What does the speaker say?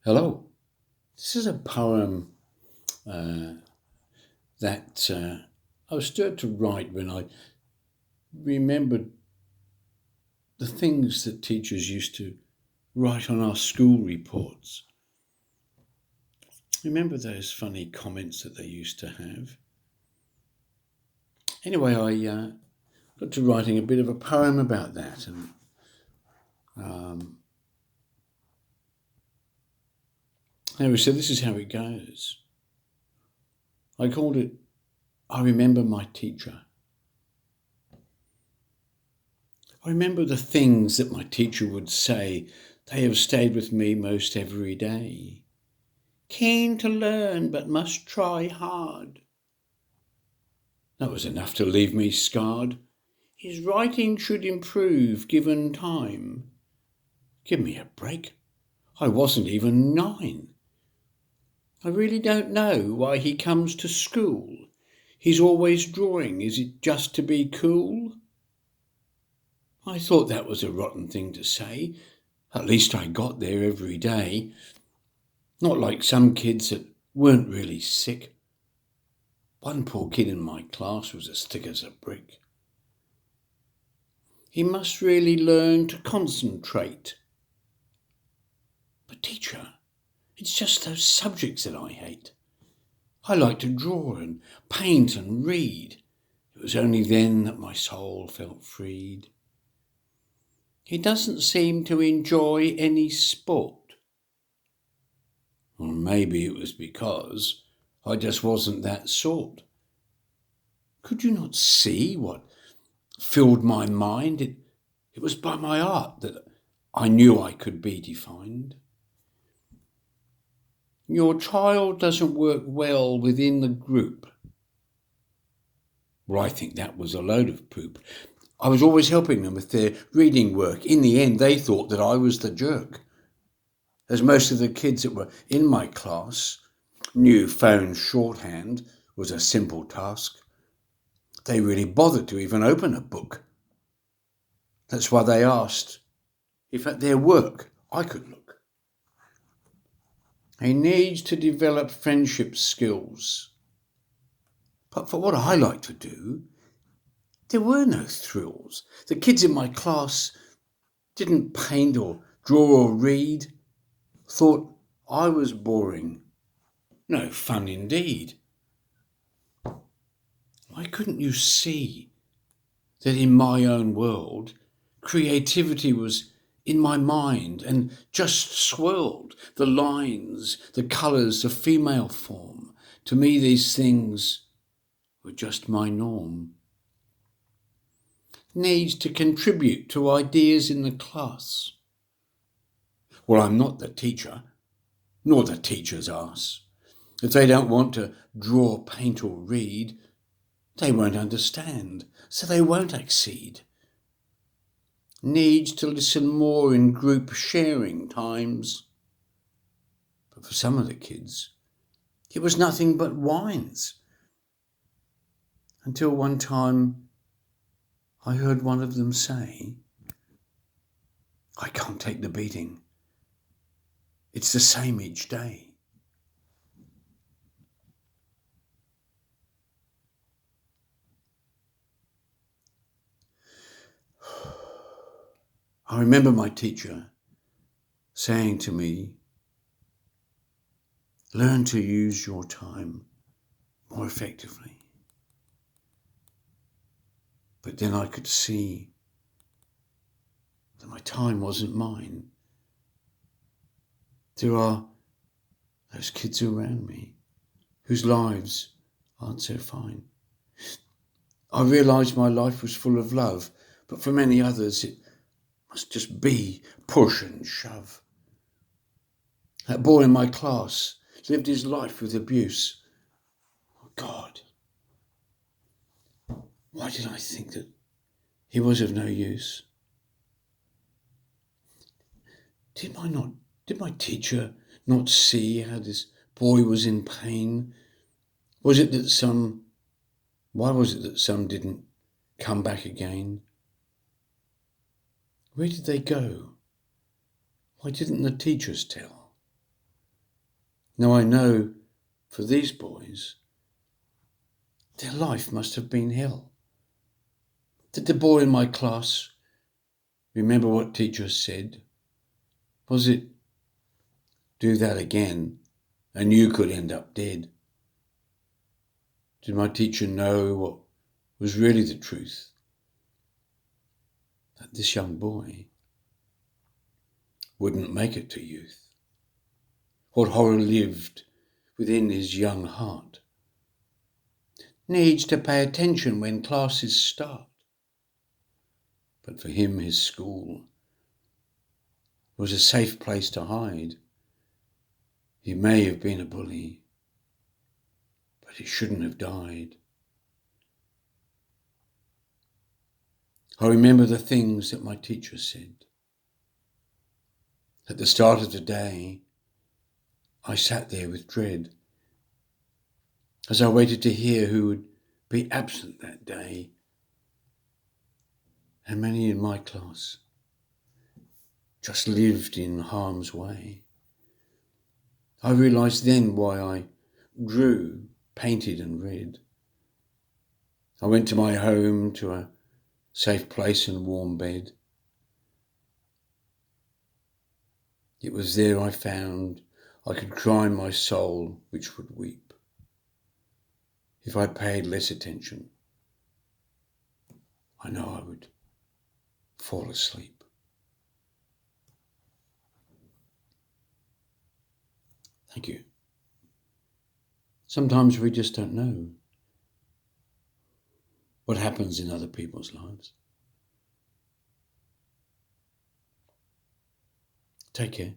Hello. This is a poem uh, that I was stirred to write when I remembered the things that teachers used to write on our school reports. Remember those funny comments that they used to have? Anyway, I got to writing a bit of a poem about that, and um, anyway, so this is how it goes. I called it "I Remember My Teacher." I remember the things that my teacher would say. They have stayed with me most every day. Keen to learn, but must try hard. That was enough to leave me scarred. His writing should improve given time. Give me a break. I wasn't even 9. I really don't know why he comes to school. He's always drawing. Is it just to be cool? I thought that was a rotten thing to say. At least I got there every day. Not like some kids that weren't really sick. One poor kid in my class was as thick as a brick. He must really learn to concentrate. But teacher, it's just those subjects that I hate. I like to draw and paint and read. It was only then that my soul felt freed. He doesn't seem to enjoy any sport. Or maybe it was because I just wasn't that sort. Could you not see what filled my mind? It was by my art that I knew I could be defined. Your child doesn't work well within the group. Well, I think that was a load of poop. I was always helping them with their reading work. In the end, they thought that I was the jerk. As most of the kids that were in my class knew phone shorthand was a simple task, they really bothered to even open a book. That's why they asked if at their work I could look. He needs to develop friendship skills. But for what I like to do, there were no thrills. The kids in my class didn't paint or draw or read, thought I was boring. No fun indeed. Why couldn't you see that in my own world, creativity was in my mind and just swirled? The lines, the colours, the female form. To me, these things were just my norm. Needs to contribute to ideas in the class. Well, I'm not the teacher, nor the teacher's ass. If they don't want to draw, paint or read, they won't understand, so they won't accede. Needs to listen more in group sharing times. But for some of the kids, it was nothing but whines. Until one time I heard one of them say, I can't take the beating. It's the same each day. I remember my teacher saying to me, learn to use your time more effectively. But then I could see that my time wasn't mine. There are those kids around me whose lives aren't so fine. I realised my life was full of love, but for many others it must just be push and shove. That boy in my class lived his life with abuse. Oh God, why did I think that he was of no use? Did my teacher not see how this boy was in pain? Why was it that some didn't come back again? Where did they go? Why didn't the teachers tell? Now I know for these boys, their life must have been hell. Did the boy in my class remember what teacher said? Was it, do that again and you could end up dead? Did my teacher know what was really the truth? That this young boy wouldn't make it to youth. What horror lived within his young heart? Needs to pay attention when classes start. But for him, his school was a safe place to hide. He may have been a bully, but he shouldn't have died. I remember the things that my teacher said. At the start of the day, I sat there with dread as I waited to hear who would be absent that day. And many in my class just lived in harm's way. I realised then why I drew, painted and read. I went to my home, to a safe place and warm bed. It was there I found I could cry my soul which would weep. If I paid less attention, I know I would fall asleep. Thank you. Sometimes we just don't know what happens in other people's lives. Take care.